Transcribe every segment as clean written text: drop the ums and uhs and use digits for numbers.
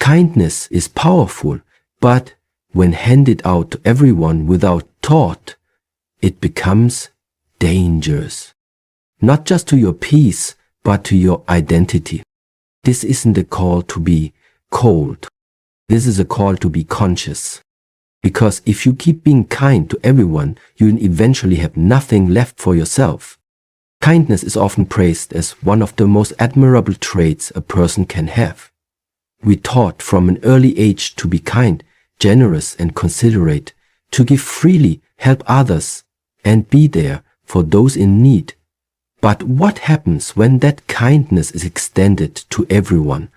Kindness is powerful, but when handed out to everyone without thought, it becomes dangerous. Not just to your peace, but to your identity. This isn't a call to be cold. This is a call to be conscious. Because if you keep being kind to everyone, you'll eventually have nothing left for yourself. Kindness is often praised as one of the most admirable traits a person can have. We're taught from an early age to be kind, generous and considerate, to give freely, help others, and be there for those in need. But what happens when that kindness is extended to everyone,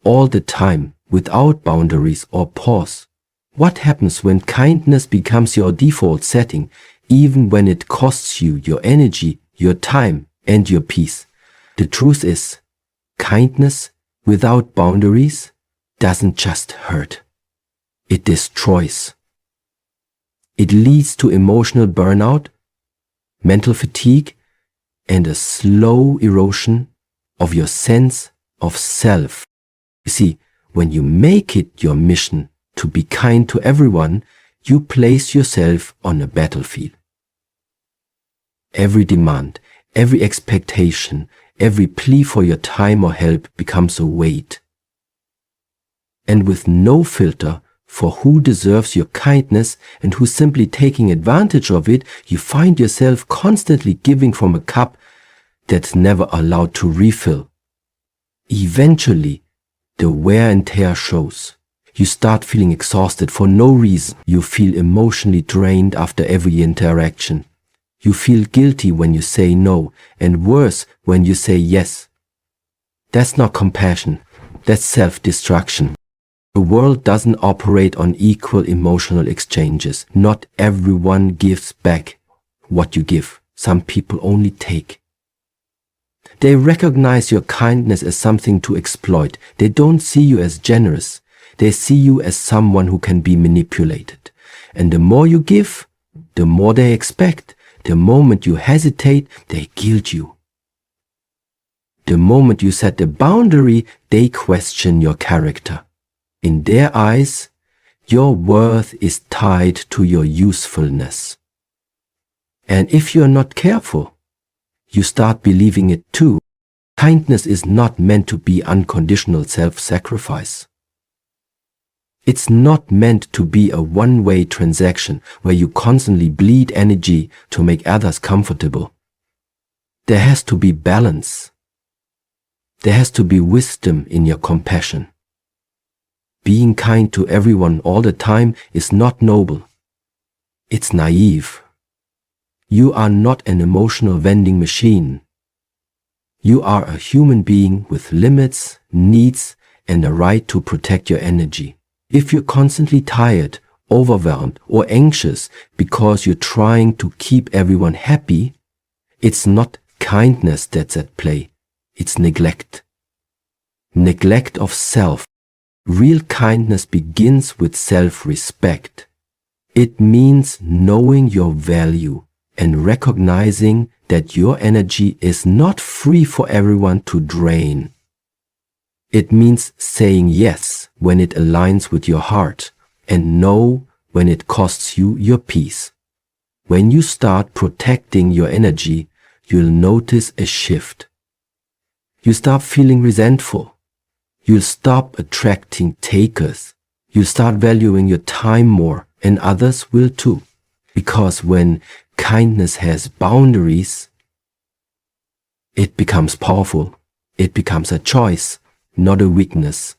all the time, without boundaries or pause? What happens when kindness becomes your default setting, even when it costs you your energy, your time, and your peace? The truth is, kindness without boundaries doesn't just hurt. It destroys. It leads to emotional burnout, mental fatigue, and a slow erosion of your sense of self. You see, when you make it your mission to be kind to everyone, you place yourself on a battlefield. Every demand, every expectation, every plea for your time or help becomes a weight. And with no filter for who deserves your kindness and who's simply taking advantage of it, you find yourself constantly giving from a cup that's never allowed to refill. Eventually, the wear and tear shows. You start feeling exhausted for no reason. You feel emotionally drained after every interaction. You feel guilty when you say no, and worse when you say yes. That's not compassion. That's self-destruction. The world doesn't operate on equal emotional exchanges. Not everyone gives back what you give. Some people only take. They recognize your kindness as something to exploit. They don't see you as generous. They see you as someone who can be manipulated. And the more you give, the more they expect. The moment you hesitate, they guilt you. The moment you set a boundary, they question your character. In their eyes, your worth is tied to your usefulness. And if you're not careful, you start believing it too. Kindness is not meant to be unconditional self-sacrifice. It's not meant to be a one-way transaction where you constantly bleed energy to make others comfortable. There has to be balance. There has to be wisdom in your compassion. Being kind to everyone all the time is not noble. It's naive. You are not an emotional vending machine. You are a human being with limits, needs, and a right to protect your energy. If you're constantly tired, overwhelmed, or anxious because you're trying to keep everyone happy, it's not kindness that's at play. It's neglect. Neglect of self. Real kindness begins with self-respect. It means knowing your value and recognizing that your energy is not free for everyone to drain. It means saying yes when it aligns with your heart and no when it costs you your peace. When you start protecting your energy, you'll notice a shift. You stop feeling resentful. You'll stop attracting takers. You'll start valuing your time more, and others will too. Because when kindness has boundaries, it becomes powerful. It becomes a choice, not a weakness.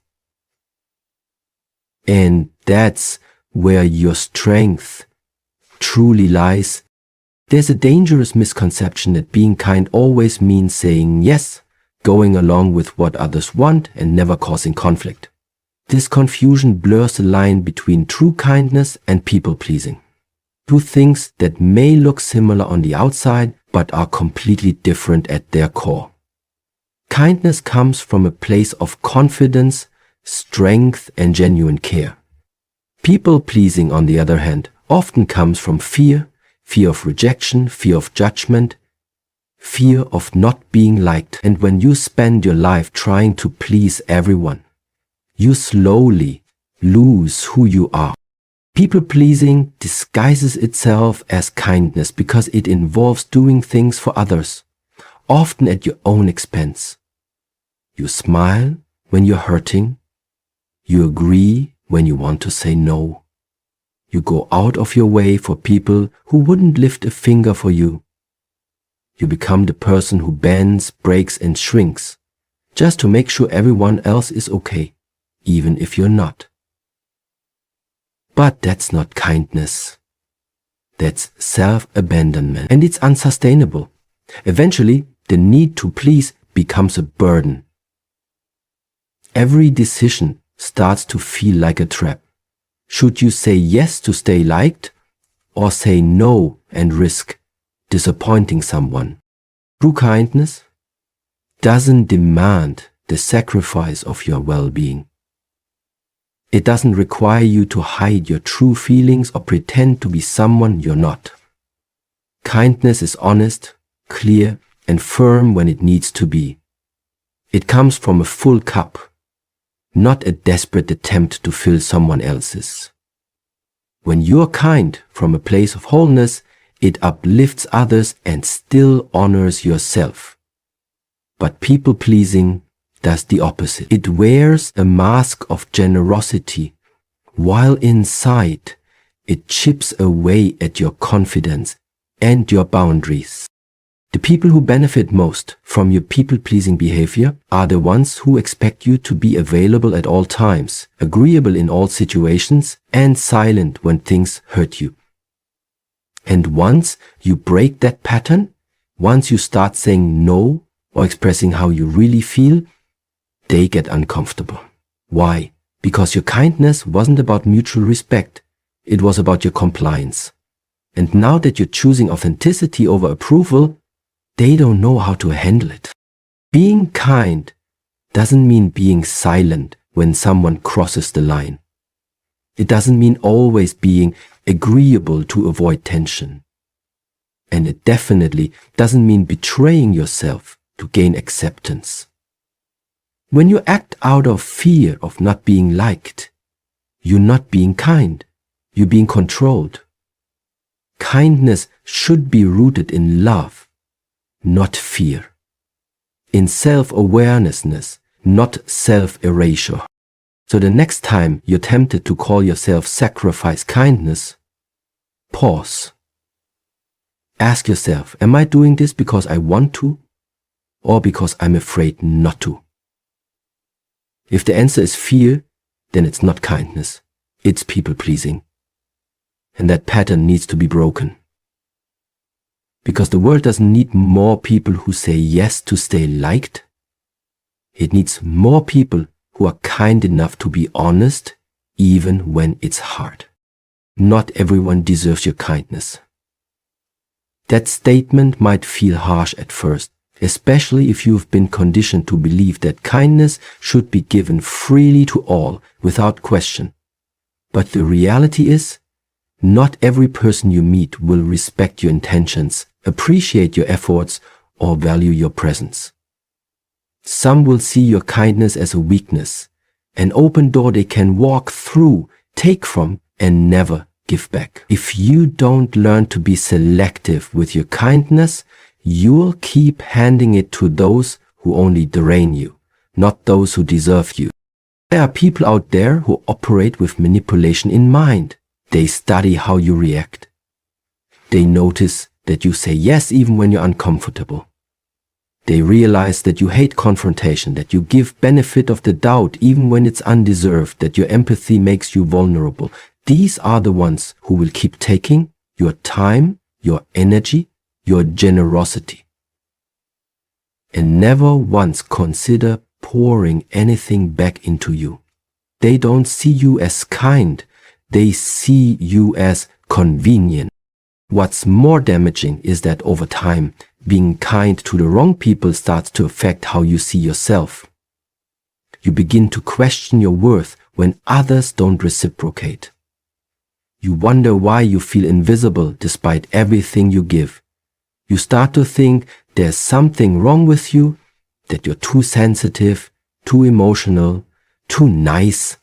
And that's where your strength truly lies. There's a dangerous misconception that being kind always means saying yes, going along with what others want and never causing conflict. This confusion blurs the line between true kindness and people-pleasing. Two things that may look similar on the outside but are completely different at their core. Kindness comes from a place of confidence, strength, and genuine care. People-pleasing, on the other hand, often comes from fear of rejection, fear of judgment, fear of not being liked. And when you spend your life trying to please everyone, you slowly lose who you are. People-pleasing disguises itself as kindness because it involves doing things for others, often at your own expense. You smile when you're hurting. You agree when you want to say no. You go out of your way for people who wouldn't lift a finger for you. You become the person who bends, breaks, and shrinks, just to make sure everyone else is okay, even if you're not. But that's not kindness. That's self-abandonment, and it's unsustainable. Eventually, the need to please becomes a burden. Every decision starts to feel like a trap. Should you say yes to stay liked, or say no and risk disappointing someone? True kindness doesn't demand the sacrifice of your well-being. It doesn't require you to hide your true feelings or pretend to be someone you're not. Kindness is honest, clear, and firm when it needs to be. It comes from a full cup, not a desperate attempt to fill someone else's. When you're kind from a place of wholeness, it uplifts others and still honors yourself. But people-pleasing does the opposite. It wears a mask of generosity, while inside it chips away at your confidence and your boundaries. The people who benefit most from your people-pleasing behavior are the ones who expect you to be available at all times, agreeable in all situations, and silent when things hurt you. And once you break that pattern, once you start saying no or expressing how you really feel, they get uncomfortable. Why? Because your kindness wasn't about mutual respect. It was about your compliance. And now that you're choosing authenticity over approval, they don't know how to handle it. Being kind doesn't mean being silent when someone crosses the line. It doesn't mean always being agreeable to avoid tension. And it definitely doesn't mean betraying yourself to gain acceptance. When you act out of fear of not being liked, you're not being kind, you're being controlled. Kindness should be rooted in love, not fear. In self-awareness, not self-erasure. So the next time you're tempted to call yourself sacrifice kindness, pause. Ask yourself, am I doing this because I want to, or because I'm afraid not to? If the answer is fear, then it's not kindness, it's people-pleasing. And that pattern needs to be broken. Because the world doesn't need more people who say yes to stay liked. It needs more people who are kind enough to be honest, even when it's hard. Not everyone deserves your kindness. That statement might feel harsh at first, especially if you've been conditioned to believe that kindness should be given freely to all without question. But the reality is, not every person you meet will respect your intentions, appreciate your efforts, or value your presence. Some will see your kindness as a weakness, an open door they can walk through, take from, and never give back. If you don't learn to be selective with your kindness, you'll keep handing it to those who only drain you, not those who deserve you. There are people out there who operate with manipulation in mind. They study how you react. They notice that you say yes even when you're uncomfortable. They realize that you hate confrontation, that you give benefit of the doubt even when it's undeserved, that your empathy makes you vulnerable. These are the ones who will keep taking your time, your energy, your generosity. And never once consider pouring anything back into you. They don't see you as kind. They see you as convenient. What's more damaging is that over time, being kind to the wrong people starts to affect how you see yourself. You begin to question your worth when others don't reciprocate. You wonder why you feel invisible despite everything you give. You start to think there's something wrong with you, that you're too sensitive, too emotional, too nice,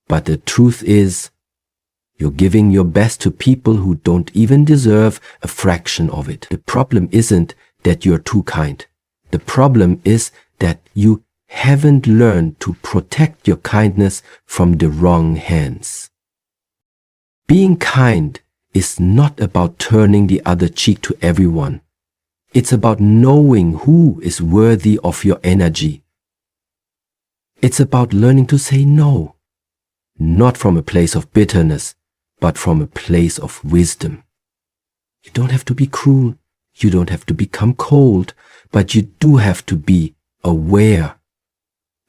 but the truth is, you're giving your best to people who don't even deserve a fraction of it. The problem isn't that you're too kind. The problem is that you haven't learned to protect your kindness from the wrong hands. Being kind is not about turning the other cheek to everyone. It's about knowing who is worthy of your energy. It's about learning to say no, not from a place of bitterness, but from a place of wisdom. You don't have to be cruel. You don't have to become cold, but you do have to be aware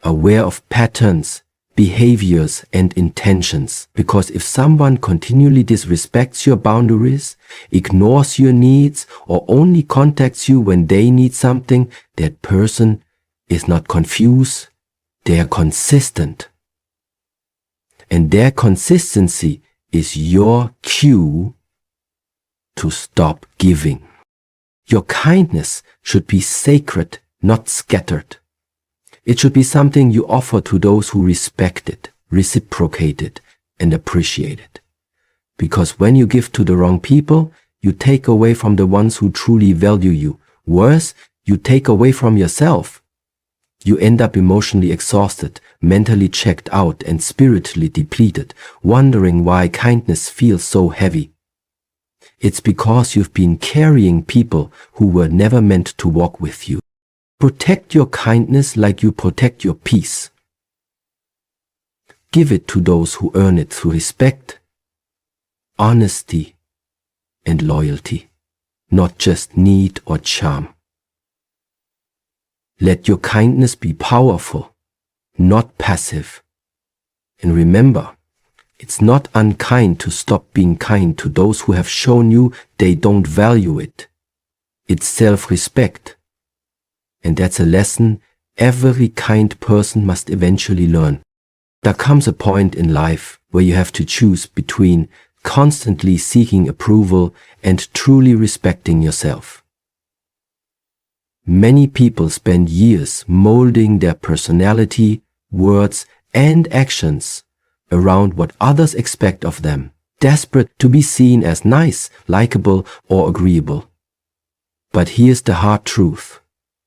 of patterns, behaviors, and intentions. Because if someone continually disrespects your boundaries, ignores your needs, or only contacts you when they need something, that person is not confused, they are consistent. And their consistency is your cue to stop giving. Your kindness should be sacred, not scattered. It should be something you offer to those who respect it, reciprocate it, and appreciate it. Because when you give to the wrong people, you take away from the ones who truly value you. Worse, you take away from yourself. You end up emotionally exhausted, mentally checked out, and spiritually depleted, wondering why kindness feels so heavy. It's because you've been carrying people who were never meant to walk with you. Protect your kindness like you protect your peace. Give it to those who earn it through respect, honesty, and loyalty, not just need or charm. Let your kindness be powerful, not passive. And remember, it's not unkind to stop being kind to those who have shown you they don't value it. It's self-respect. And that's a lesson every kind person must eventually learn. There comes a point in life where you have to choose between constantly seeking approval and truly respecting yourself. Many people spend years molding their personality, words, and actions around what others expect of them, desperate to be seen as nice, likable, or agreeable. But here's the hard truth.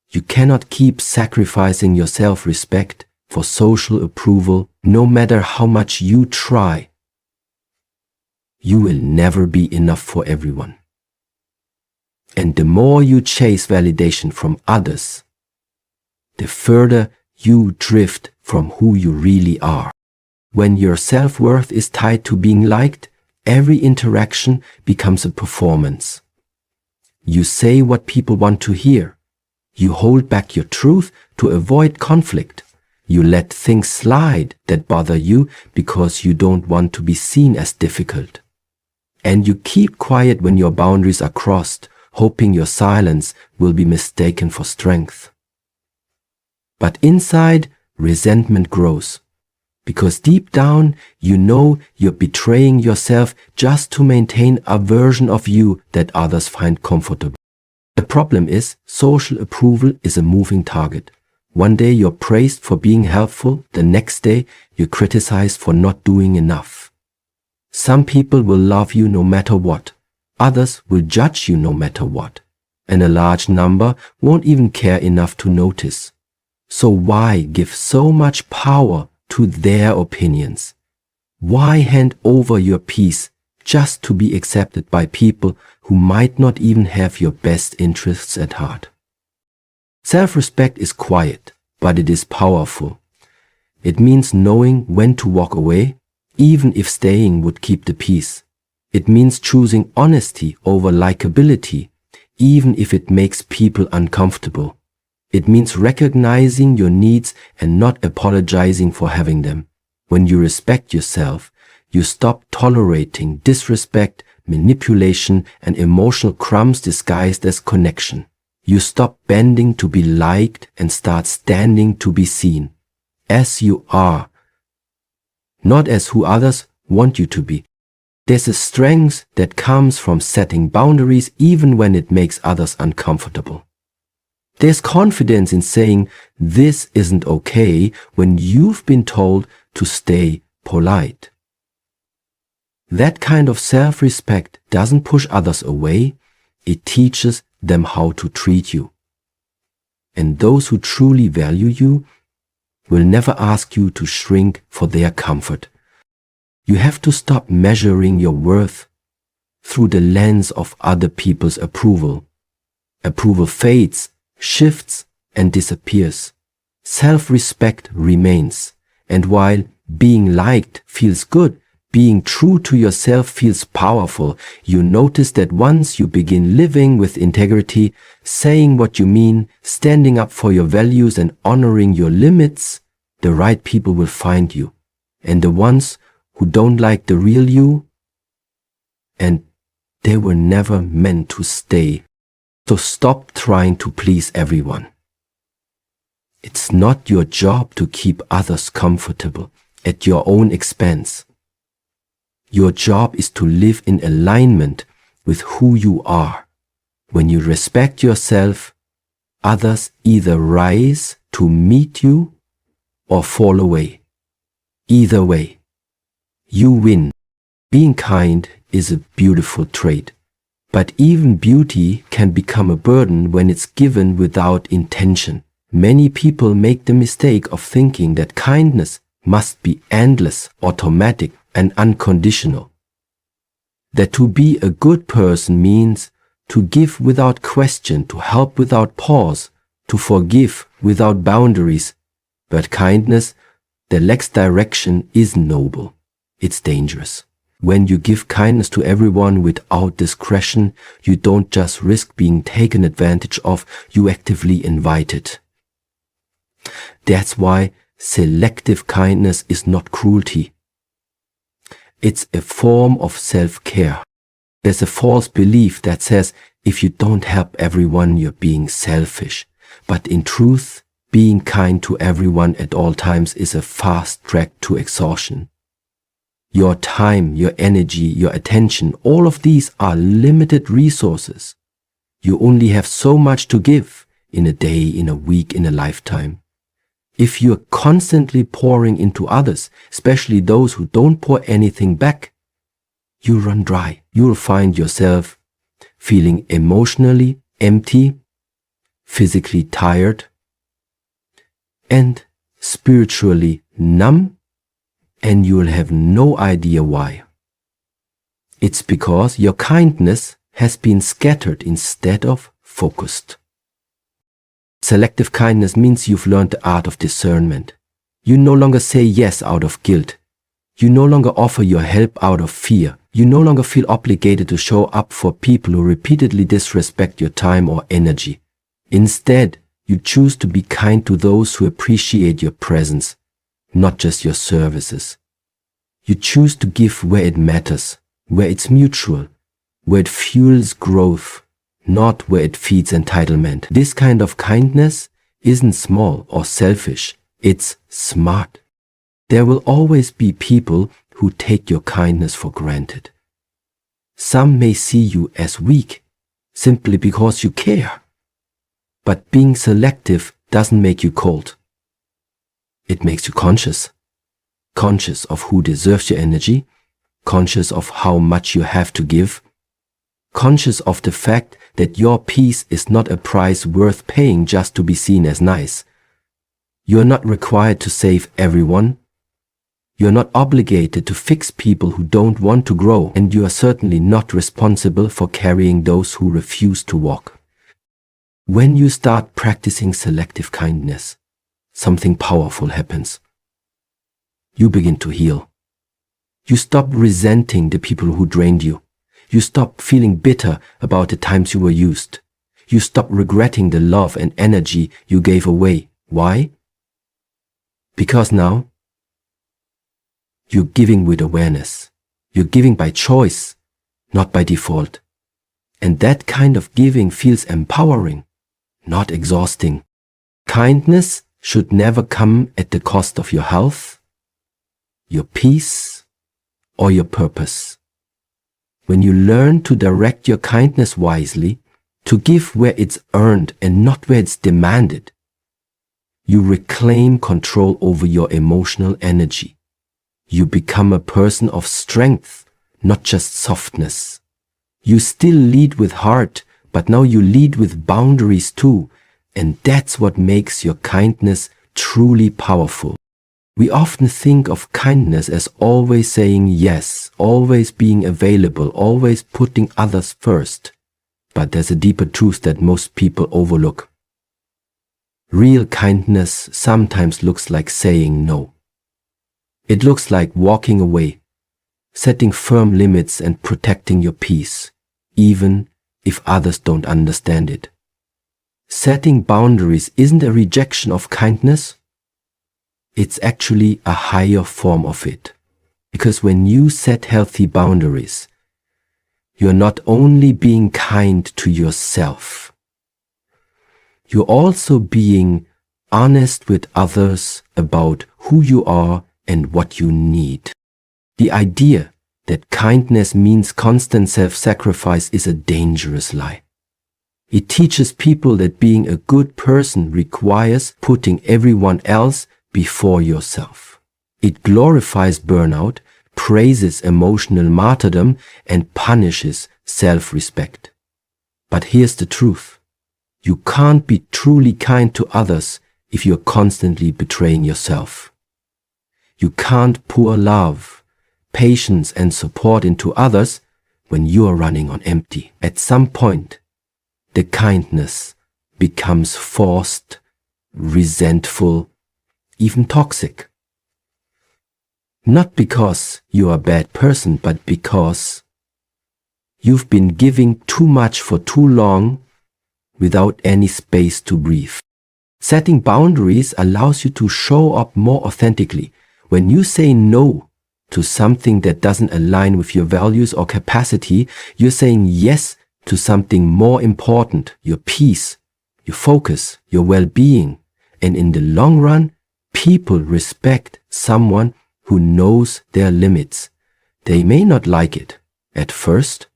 You cannot keep sacrificing your self-respect for social approval, no matter how much you try. You will never be enough for everyone. And the more you chase validation from others, the further you drift from who you really are. When your self-worth is tied to being liked, every interaction becomes a performance. You say what people want to hear. You hold back your truth to avoid conflict. You let things slide that bother you because you don't want to be seen as difficult. And you keep quiet when your boundaries are crossed, hoping your silence will be mistaken for strength. But inside, resentment grows. Because deep down, you know you're betraying yourself just to maintain a version of you that others find comfortable. The problem is, social approval is a moving target. One day you're praised for being helpful, the next day you're criticized for not doing enough. Some people will love you no matter what. Others will judge you no matter what. And a large number won't even care enough to notice. So why give so much power to their opinions? Why hand over your peace just to be accepted by people who might not even have your best interests at heart? Self-respect is quiet, but it is powerful. It means knowing when to walk away, even if staying would keep the peace. It means choosing honesty over likability, even if it makes people uncomfortable. It means recognizing your needs and not apologizing for having them. When you respect yourself, you stop tolerating disrespect, manipulation, and emotional crumbs disguised as connection. You stop bending to be liked and start standing to be seen, as you are, not as who others want you to be. There's a strength that comes from setting boundaries even when it makes others uncomfortable. There's confidence in saying this isn't okay when you've been told to stay polite. That kind of self-respect doesn't push others away, it teaches them how to treat you. And those who truly value you will never ask you to shrink for their comfort. You have to stop measuring your worth through the lens of other people's approval. Approval fades, shifts, and disappears. Self-respect remains. And while being liked feels good, being true to yourself feels powerful. You notice that once you begin living with integrity, saying what you mean, standing up for your values and honoring your limits, the right people will find you. And the ones who don't like the real you, and they were never meant to stay. So stop trying to please everyone. It's not your job to keep others comfortable at your own expense. Your job is to live in alignment with who you are. When you respect yourself, others either rise to meet you or fall away. Either way, you win. Being kind is a beautiful trait, but even beauty can become a burden when it's given without intention. Many people make the mistake of thinking that kindness must be endless, automatic, and unconditional. That to be a good person means to give without question, to help without pause, to forgive without boundaries. But kindness that lacks direction is noble. It's dangerous. When you give kindness to everyone without discretion, you don't just risk being taken advantage of, you actively invite it. That's why selective kindness is not cruelty. It's a form of self-care. There's a false belief that says if you don't help everyone, you're being selfish. But in truth, being kind to everyone at all times is a fast track to exhaustion. Your time, your energy, your attention, all of these are limited resources. You only have so much to give in a day, in a week, in a lifetime. If you're constantly pouring into others, especially those who don't pour anything back, you run dry. You'll find yourself feeling emotionally empty, physically tired, and spiritually numb, and you'll have no idea why. It's because your kindness has been scattered instead of focused. Selective kindness means you've learned the art of discernment. You no longer say yes out of guilt. You no longer offer your help out of fear. You no longer feel obligated to show up for people who repeatedly disrespect your time or energy. Instead, you choose to be kind to those who appreciate your presence, not just your services. You choose to give where it matters, where it's mutual, where it fuels growth, not where it feeds entitlement. This kind of kindness isn't small or selfish, it's smart. There will always be people who take your kindness for granted. Some may see you as weak, simply because you care. But being selective doesn't make you cold. It makes you conscious. Conscious of who deserves your energy, conscious of how much you have to give, conscious of the fact that your peace is not a price worth paying just to be seen as nice. You're not required to save everyone. You're not obligated to fix people who don't want to grow, and you are certainly not responsible for carrying those who refuse to walk. When you start practicing selective kindness, something powerful happens. You begin to heal. You stop resenting the people who drained you. You stop feeling bitter about the times you were used. You stop regretting the love and energy you gave away. Why? Because now, you're giving with awareness. You're giving by choice, not by default. And that kind of giving feels empowering, not exhausting. Kindness should never come at the cost of your health, your peace, or your purpose. When you learn to direct your kindness wisely, to give where it's earned and not where it's demanded, you reclaim control over your emotional energy. You become a person of strength, not just softness. You still lead with heart, but now you lead with boundaries too, and that's what makes your kindness truly powerful. We often think of kindness as always saying yes, always being available, always putting others first. But there's a deeper truth that most people overlook. Real kindness sometimes looks like saying no. It looks like walking away, setting firm limits and protecting your peace, even if others don't understand it. Setting boundaries isn't a rejection of kindness. It's actually a higher form of it. Because when you set healthy boundaries, you're not only being kind to yourself, you're also being honest with others about who you are and what you need. The idea that kindness means constant self-sacrifice is a dangerous lie. It teaches people that being a good person requires putting everyone else before yourself. It glorifies burnout, praises emotional martyrdom, and punishes self-respect. But here's the truth. You can't be truly kind to others if you're constantly betraying yourself. You can't pour love, patience, and support into others when you are running on empty. At some point, the kindness becomes forced, resentful, even toxic. Not because you are a bad person, but because you've been giving too much for too long without any space to breathe. Setting boundaries allows you to show up more authentically. When you say no to something that doesn't align with your values or capacity, you're saying yes to something more important, your peace, your focus, your well-being. And in the long run, people respect someone who knows their limits. They may not like it at first,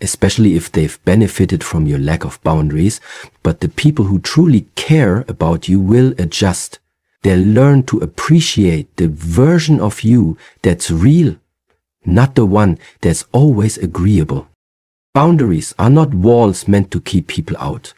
especially if they've benefited from your lack of boundaries, but the people who truly care about you will adjust. They'll learn to appreciate the version of you that's real, not the one that's always agreeable. Boundaries are not walls meant to keep people out.